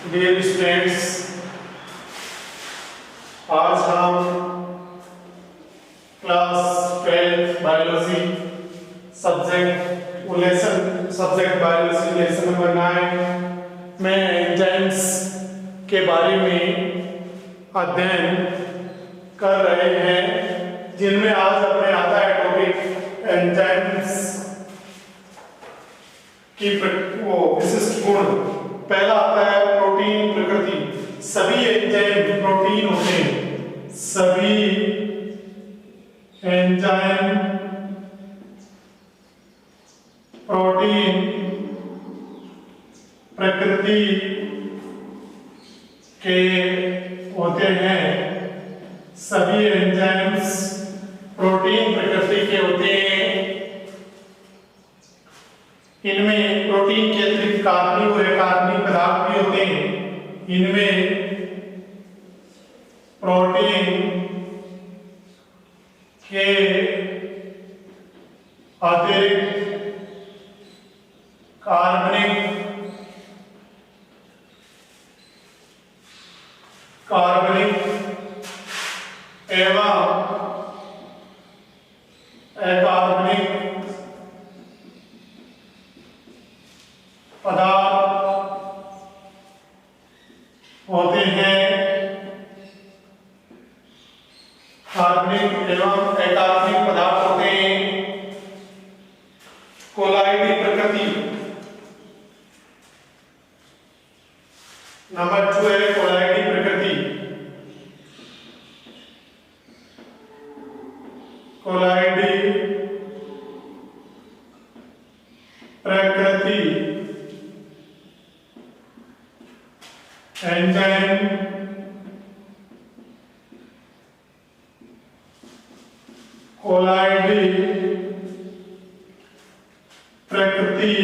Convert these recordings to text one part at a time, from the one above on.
Dear students, आज हम class 12 biology subject biology lesson number 9 में एंजाइम्स के बारे में अध्ययन कर रहे हैं, जिनमें आज अपने आता है टॉपिक एंजाइम्स की विशिष्ट गुण। पहला आता है प्रोटीन प्रकृति। सभी एंजाइम प्रोटीन होते हैं। सभी एंजाइम प्रोटीन प्रकृति के होते हैं। सभी एंजाइम्स प्रोटीन प्रकृति के होते हैं। इनमें प्रोटीन के अतिरिक्त कार्बनिक और अकार्बनिक पदार्थ भी होते हैं। इनमें प्रोटीन के अतिरिक्त कार्बनिक एवं अकार्बनिक पदार्थ होते हैं। कार्बनिक एवं अकार्बनिक पदार्थ होते हैं। कोलाइडी प्रकृति। नंबर 2 है कोलाइडी प्रकृति। कोलाइडी प्रकृति एंजाइम कोलाइडी प्रकृति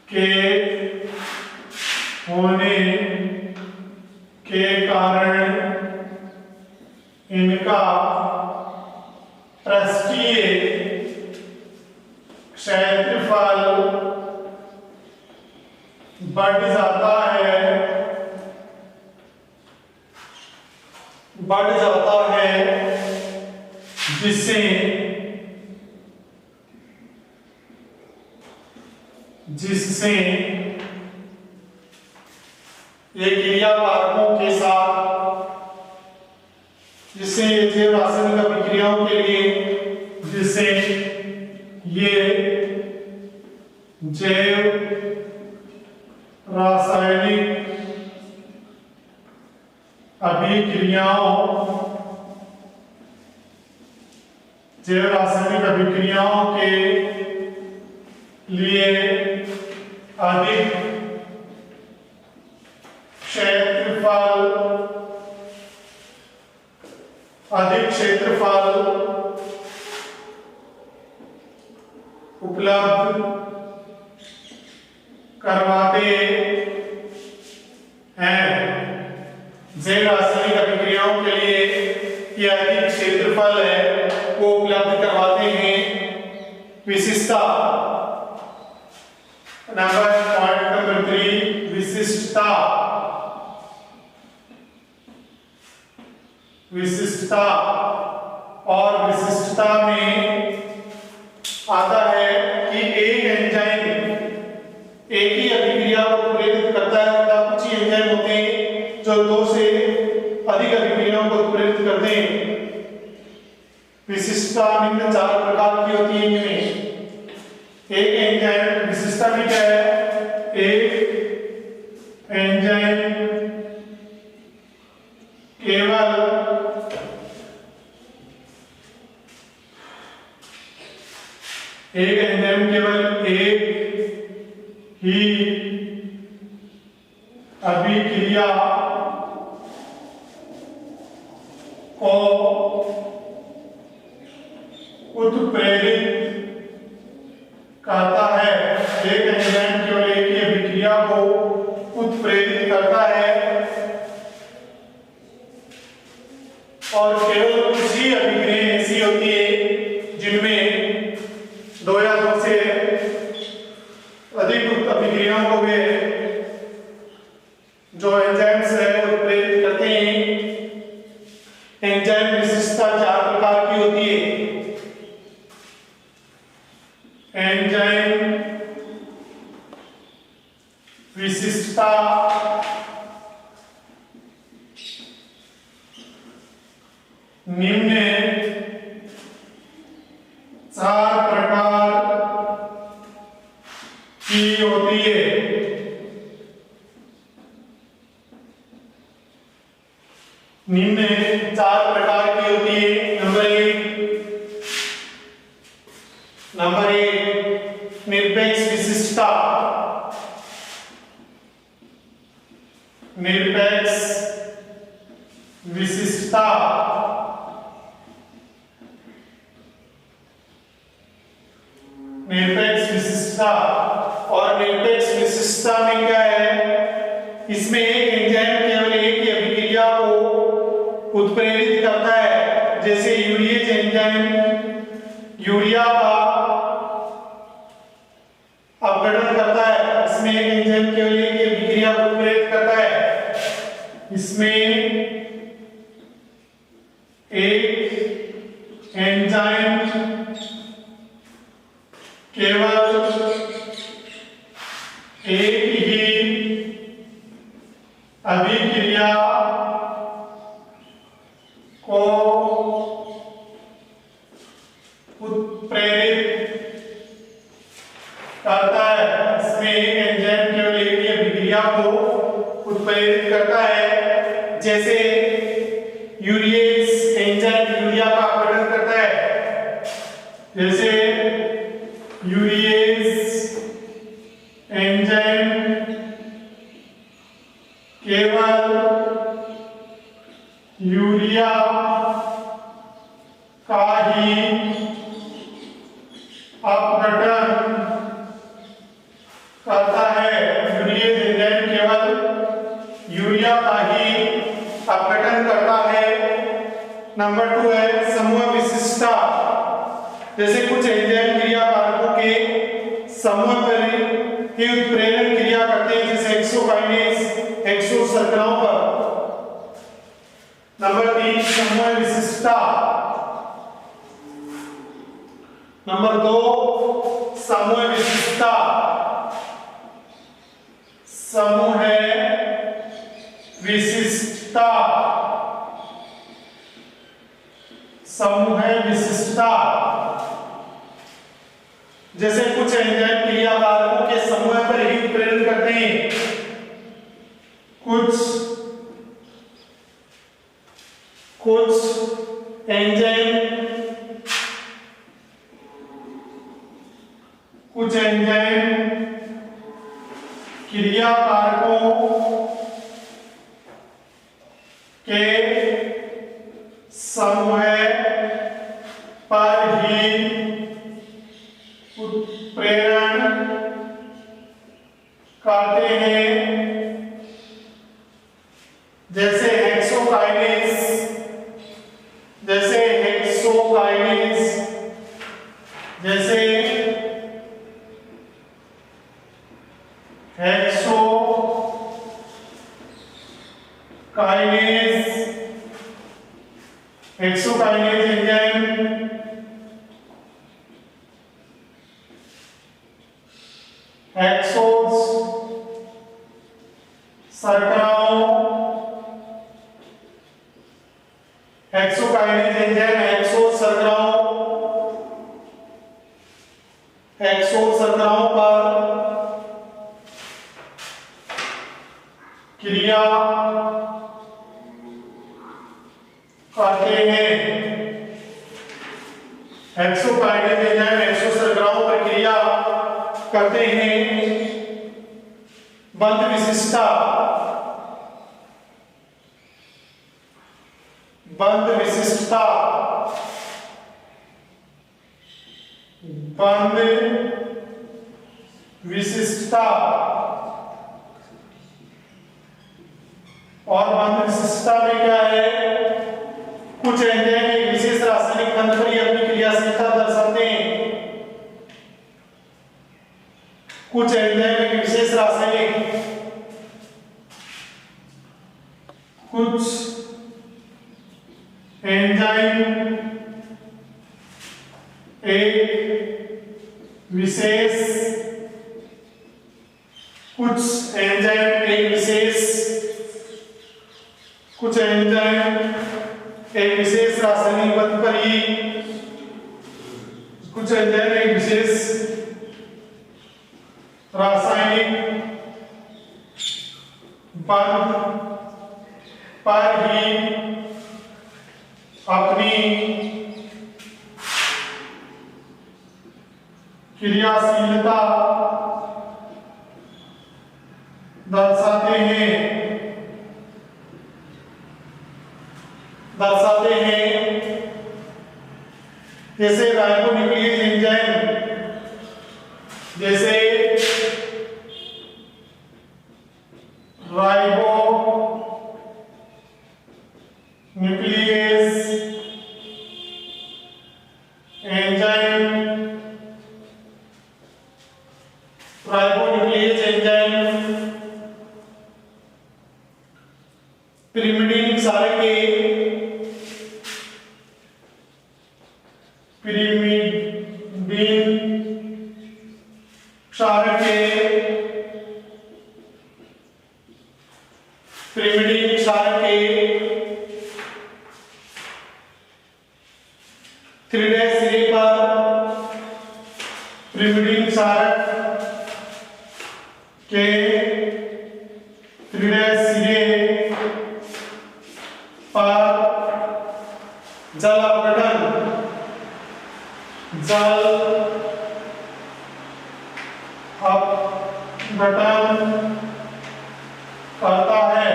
के होने के कारण इनका पृष्ठीय क्षेत्रफल बढ़ जाता है, जिससे ये क्रिया कारकों के साथ, जिससे ये जैव रासायनिक अभिक्रियाओं के लिए, जिससे ये जैव रासायनिक अभिक्रियाओं के लिए अधिक क्षेत्रफल उपलब्ध करवाते हैं। जैव रासायनिक अभिक्रियाओं के लिए ये अधिक क्षेत्रफल है वो उपलब्ध करवाते हैं। विशिष्टता पॉइंट नंबर 3, विशिष्टता। और विशिष्टता में आता है कि एक एंजाइम एक ही अभिक्रिया को प्रेरित करता है, तथा कुछ ही एंजाइम होते हैं जो 2 से अधिक अभिक्रियाओं को प्रेरित करते हैं। विशिष्टता निम्न 4 प्रकार की होती है। इनमें एक एंजाइम विशिष्टता में क्या है? एक एंजाइम केवल एक ही अभिक्रिया को उत्प्रेरित करता है। एक एंजाइम केवल एक ही अभिक्रिया को उत्प्रेरित करता है और केवल कुछ ही अभिक्रियाएं ऐसी होती है जिनमें 2 या 2 से अधिक अभिक्रियाओं को वे जो एंजाइम्स है उत्प्रेरित करते हैं। एंजाइम विशिष्टता 4 प्रकार की होती है। एंजाइम विशिष्टता निम्न 4 प्रकार की होती है। निम्न 4 प्रकार की होती है। नंबर एक निरपेक्ष विशिष्टता। निरपेक्ष विशिष्टता निरपेक्ष विशिष्टता और निरपेक्ष विशिष्टता में क्या है, इसमें एक एंजाइम केवल एक ही अभिक्रिया को उत्प्रेरित करता है। जैसे यूरिएज एंजाइम यूरिया का अपघटन करता है, इसमें एक एंजाइम केवल एक ही अभिक्रिया को उत्प्रेरित करता है। इसमें एक एंजाइम केवल एक ही अभिक्रिया को उत्प्रेरित करता है। इसमें एक एंजाइम केवल एक ही अभिक्रिया को उत्प्रेरित करता है। जैसे यूरिएज एंजाइम यूरिया का अपघटन करता है। जैसे यूरिएज एंजाइम केवल यूरिया का ही अपघटन करता है। यूरिएज एंजाइम केवल यूरिया का ही अपघटन करता है। नंबर 2 है समूह विशिष्टता। जैसे कुछ एंजाइम क्रिया कारकों के समूह पर ही उत्प्रेरण क्रिया करते हैं, जैसे हेक्सोकाइनेज हेक्सो शर्कराओं पर। नंबर 3 समूह विशिष्टता। नंबर 2 समूह विशिष्टता। समूह विशिष्टता। समूह विशिष्टता जैसे कुछ एंजाइम क्रिया कारकों के समूह पर ही उत्प्रेरण करते हैं। कुछ एंजाइम क्रिया कारकों के समूह पर ही उत्प्रेरण करते हैं। जैसे हेक्सोकाइनेज जैसे हेक्सोकाइनेज एंजाइम हेक्सोज शर्कराओं हेक्सोकाइनेज एंजाइम हेक्सोज शर्कराओं पर क्रिया करते हैं। हेक्सोकाइनेज एंजाइम हेक्सोज शर्कराओं पर क्रिया करते हैं। बंध विशिष्टता। बंध विशिष्टता और बंध विशिष्टता में क्या है, कुछ एंजाइम एक विशेष रासायनिक बंध पर ही अपनी क्रियाशीलता दर्शाते हैं। कुछ एंजाइम एक विशेष रासायनिक एक विशेष कुछ एंजाइम एक विशेष रासायनिक बंध पर ही कुछ एंजाइम एक विशेष रासायनिक बंध पर ही अपनी क्रियाशीलता दर्शाते हैं जैसे राइबोन्यूक्लियेज एंजाइम, जैसे राइबोन्यूक्लियेज एंजाइम पिरिमिडीन क्षारक के 3' सिरे पर पिरिमिडीन क्षारक के 3' सिरे पर जल अपघटन करता है।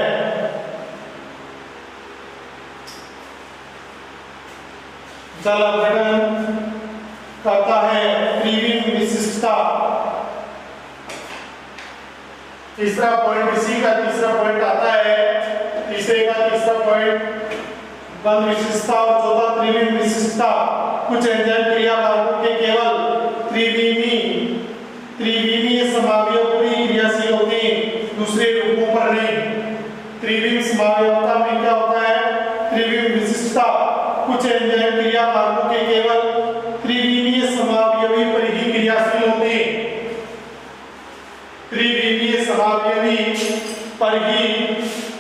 जल अपघटन करता है। त्रिविम विशिष्टता, तीसरा पॉइंट, इसी का तीसरा पॉइंट आता है। तीसरे का तीसरा पॉइंट बंध विशिष्टता और चौथा त्रिविम विशिष्टता। कुछ एंजाइम क्रियाकारकों के केवल त्रिविमीय समावयवी क्रियाशील होते हैं, दूसरे रूपों पर नहीं। त्रिविम समावयवता में क्या होता है? त्रिविम विशिष्टता, कुछ एंजाइम क्रियाकारकों के केवल त्रिविमीय समावयवी पर ही क्रियाशील होते हैं। त्रिविमीय समावयवी पर ही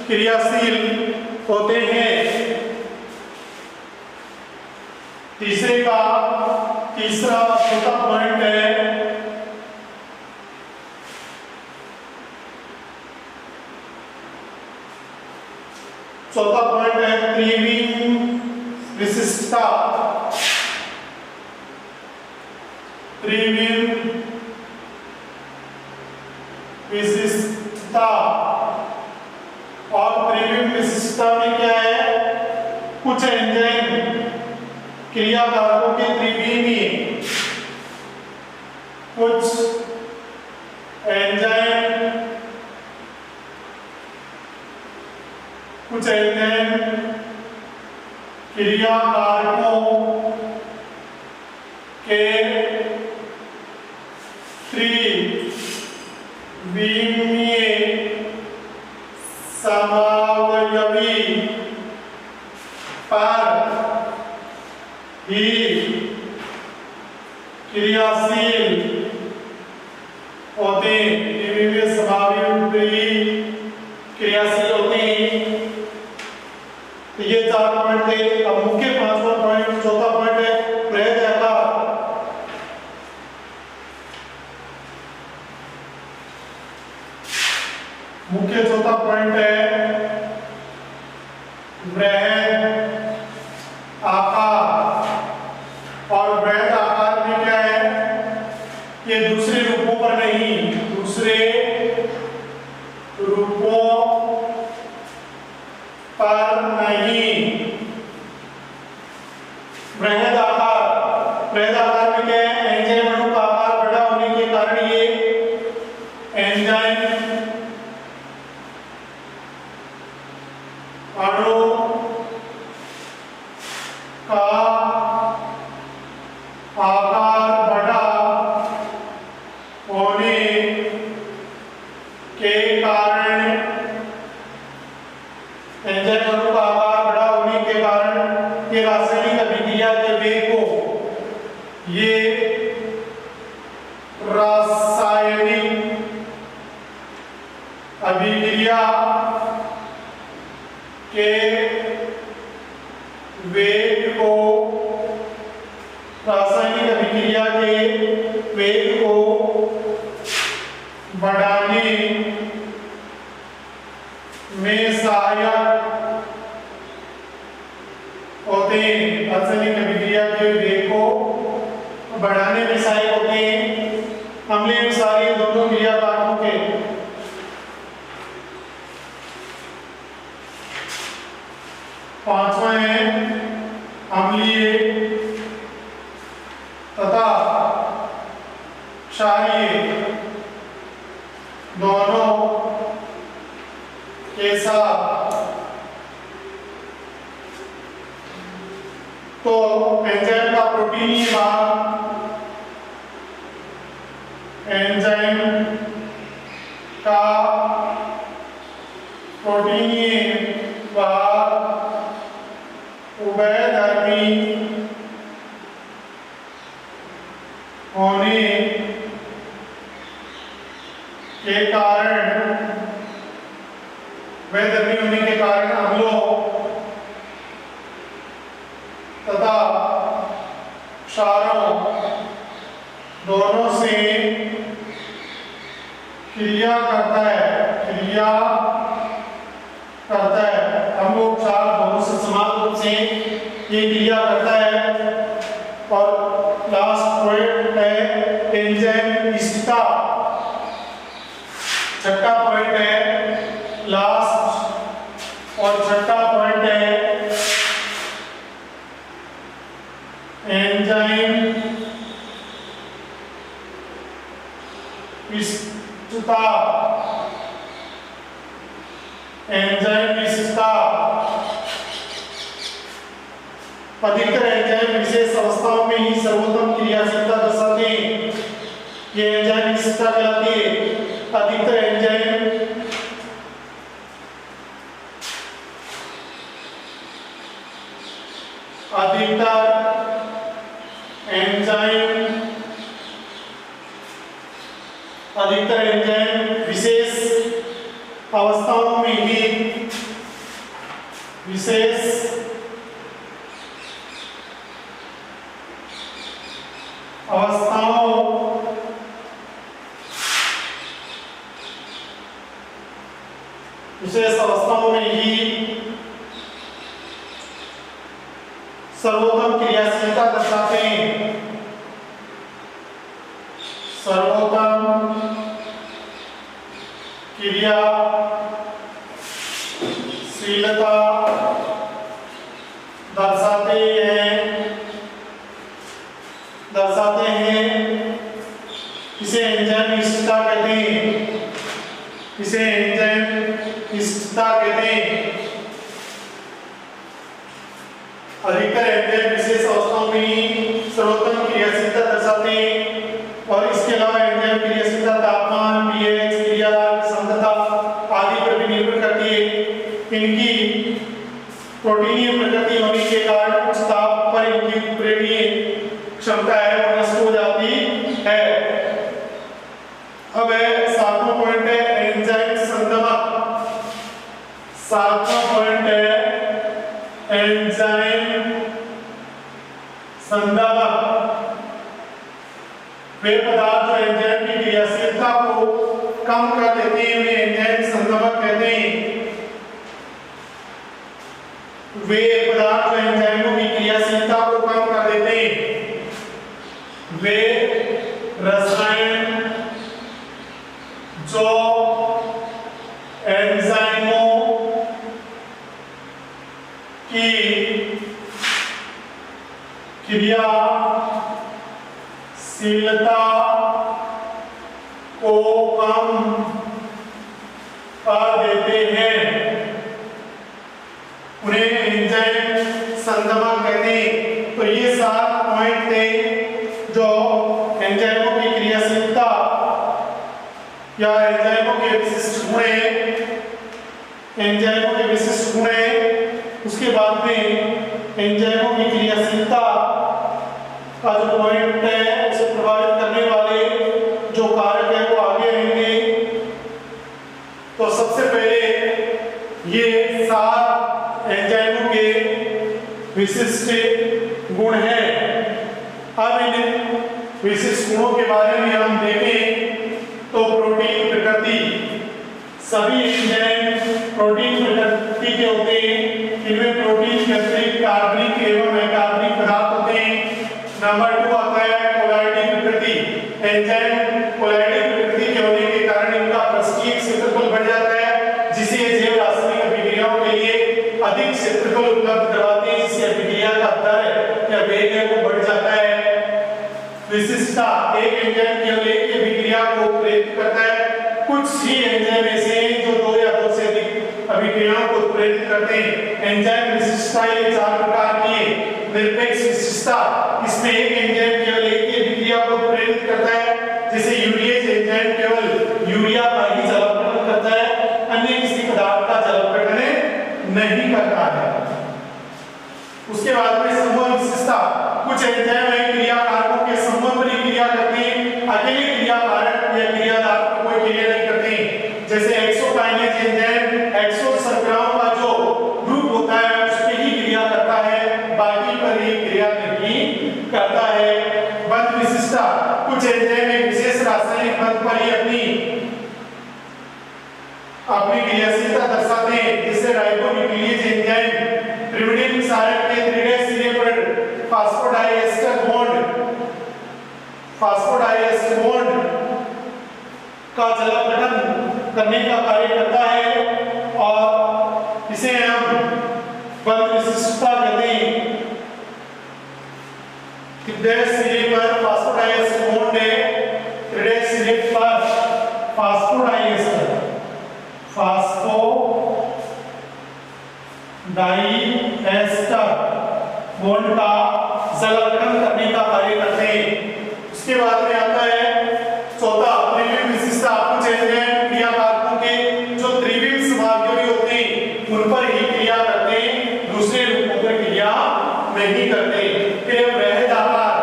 क्रियाशील होते हैं। तीसरे का तीसरा चौथा पॉइंट है त्रिविम विशिष्टता। त्रिविम विशिष्टता और त्रिविम विशिष्टता में क्या है? कुछ एंजाइम क्रियाकारकों के त्रिविमीय, कुछ एंजाइम क्रियाकारकों के त्रिविमीय समावयवी पर ही क्रियाशील होते हैं। त्रिविमीय समावयवी क्रियाशील होते हैं। तो ये 4 पॉइंट थे। अब मुख्य 5वां पॉइंट, चौथा पॉइंट है बृहद आकार। मुख्य चौथा पॉइंट है बृहद आकार। और बृहद आकार में क्या है? ये दूसरे रूपों पर नहीं, दूसरे रूपों पर नहीं। बृहद आकार में क्या है? एंजाइम अणु का आकार बड़ा होने के कारण ये एंजाइम अणु का आकार बड़ा होने के कारण, एंजाइम अणु का आकार बड़ा होने के कारण ये रासायनिक अभिक्रिया के वेग को ये रासायनिक अभिक्रिया के वेग को, रासायनिक अभिक्रिया के वेग को बढ़ाने में सहायक होते हैं। रासायनिक अभिक्रिया के वेग को बढ़ाने में सहायक होते हैं अम्लीय क्षारीय दोनों क्रियाकारकों के। पांचवा है अम्लीय तथा क्षारीय दोनों के साथ तो एंजाइम का प्रोटीनीय भाग, एंजाइम का प्रोटीनीय भाग उभयधर्मी होने के कारण, उभयधर्मी होने के कारण अम्लों तथा क्षारों दोनों से क्रिया करता है, अम्लों क्षार दोनों से समान रूप से ये क्रिया करता है। और लास्ट पॉइंट है एंजाइम स्थिरता। छठा पॉइंट है लास्ट और छठा पॉइंट है एंजाइम स्थिरता। एंजाइम स्थिरता अधिकतर एंजाइम विशेष अवस्थाओं में ही सर्वोत्तम क्रियाशीलता दर्शाते हैं। ये एंजाइम स्थिरता कहलाती है। अधिकतर एंजाइम विशेष अवस्थाओं में ही विशेष अवस्थाओं में ही सर्वोत्तम क्रियाशीलता दर्शाते हैं। सर्वोत्तम क्रियाशीलता दर्शाते हैं। इसे एंजाइम स्थिरता कहते हैं। अधिकतर एंजाइम विशेष अवस्थाओं में ही सर्वोत्तम क्रियाशीलता दर्शाते हैं। और इसके अलावा एंजाइम क्रियाशीलता तापमान, पीएच, क्रियाधार की सांद्रता आदि पर भी निर्भर करती है। इनकी प्रोटीनीय प्रकृति होने के कारण उच्च ताप पर इनकी प्रेरणीय क्षमता है वो नष्ट हो जाती है। अब है सातवां पॉइंट है एंजाइम संदमक। सातवां पॉइंट है एंजाइम संदमक। वे पदार्थ जो एंजाइम की क्रियाशीलता को कम कर देते हैं वे एंजाइम संदमक कहते हैं। वे पदार्थ जो एंजाइमों की क्रियाशीलता को कम कर देते हैं वे रसायन जो एंजाइमों की क्रियाशीलता को कम कर देते हैं उन्हें एंजाइम संदमक कहते हैं। तो ये 7 पॉइंट थे जो एंजाइमों की क्रियाशीलता या एंजाइमों के विशिष्ट गुण हैं। उसके बाद में एंजाइमों की क्रियाशीलता का जो पॉइंट है उसे प्रभावित करने वाले जो कारक है वो आगे आएंगे। तो सबसे पहले ये 7 एंजाइमों के विशिष्ट गुण हैं। अब इन विशिष्ट गुणों के बारे में हम देखें तो प्रोटीन प्रकृति, सभी एंजाइम प्रोटीन प्रकृति के होते हैं। इनमें प्रोटीन के अतिरिक्त कार्बनिक एवं अकार्बनिक पदार्थ होते हैं। नंबर 2 आता है पोलैरिटी प्रकृति। एंजाइम पोलैरिटी प्रकृति के होने के कारण इनका पृष्ठीय क्षेत्रफल बढ़ जाता है, जिसे जैव रासायनिक अभिक्रियाओं के लिए अधिक क्षेत्रफल उपलब्ध करवाते हैं, जिससे अभिक्रिया का दर या वेग है वो बढ़ जाता है। विशिष्टता, एक एंजाइम केवल एक अभिक्रिया को प्रेरित करता है। कुछ ही एंजाइम ऐसे हैं जो 2 या 2 से अधिक अभिक्रियाओं को प्रेरित करते हैं। एंजाइम विशिष्टता ये 4 प्रकार की है। निरपेक्ष विशिष्टता, इसमें एक एंजाइम केवल एक ही अभिक्रिया को प्रेरित करता है, जैसे यूरिएज एंजाइम केवल यूरिया का ही जलावकरण करता है, अन्य किसी पदार्थ का जलावकरण नहीं करता है। उसके बाद में समूह विशिष्टता, कुछ एंजाइम है क्रिया कारकों के समूह पर क्रिया करते हैं, अकेले क्रिया कारक या क्रियाधार पर कोई क्रिया नहीं करते हैं। जैसे हेक्सोकाइनेज एंजाइम हेक्सो शर्कराओं का जो ग्रुप होता है उस पे ही क्रिया करता है, बाकी पर ही क्रिया नहीं करता है। बंध विशिष्टता, कुछ एंजाइम एक विशेष रासायनिक बंध पर ही अपनी क्रियाशीलता दर्शाते हैं, जैसे राइबोन्यूक्लियेज एंजाइम pyrimidine क्षारक के 3' सिरे पर फास्फोडाइएस्टर बॉन्ड का जलावकरण करने का कार्य करता है और इसे हम बंध विशिष्टता कहते हैं। 3' सिरे पर फास्फोडाइएस्टर बॉन्ड है, 3' सिरे पर फास्फोडाइएस्टर बॉन्ड का जलावकरण करने का कार्य करते हैं। उसके बाद में आता है चौथा त्रिविम विशिष्टता, कुछ एंजाइम क्रिया कारकों के जो त्रिविम समावयवी होते हैं उन पर ही क्रिया करते हैं, दूसरे रूपों पर क्रिया नहीं करते। फिर वृहद आकार,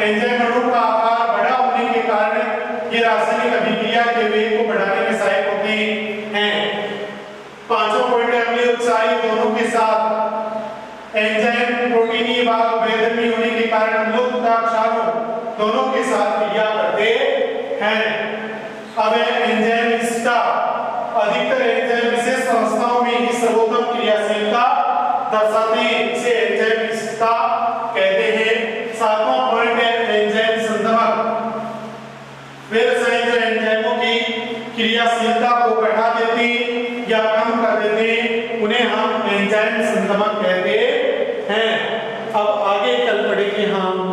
एंजाइम अणु का आकार बड़ा होने के कारण ये रासायनिक अभिक्रिया के वेग को बढ़ाने में सहायक होते हैं। पांचों पॉइंट अम्लीय और क्षारीय दोनों के साथ एंजाइम प्रोटीनीय भाग बेधर्मी होने के कारण अम्लों तथा क्षारों दोनों के साथ क्रिया करते हैं। अब एंजाइम विशिष्टता, अधिकतर एंजाइम विशेष अवस्थाओं में ही सर्वोत्तम क्रियाशीलता दर्शाते हैं, इसे एंजाइम विशिष्टता कहते हैं। सातवां पॉइंट है एंजाइम संदमक। वे रसायन जो एंजाइमों की क्रियाशीलता को बढ़ा देते हैं या कम कर देते हैं उन्हें हम एंजाइम संदमक कहते हैं। अब आगे कल पढ़ेंगे हम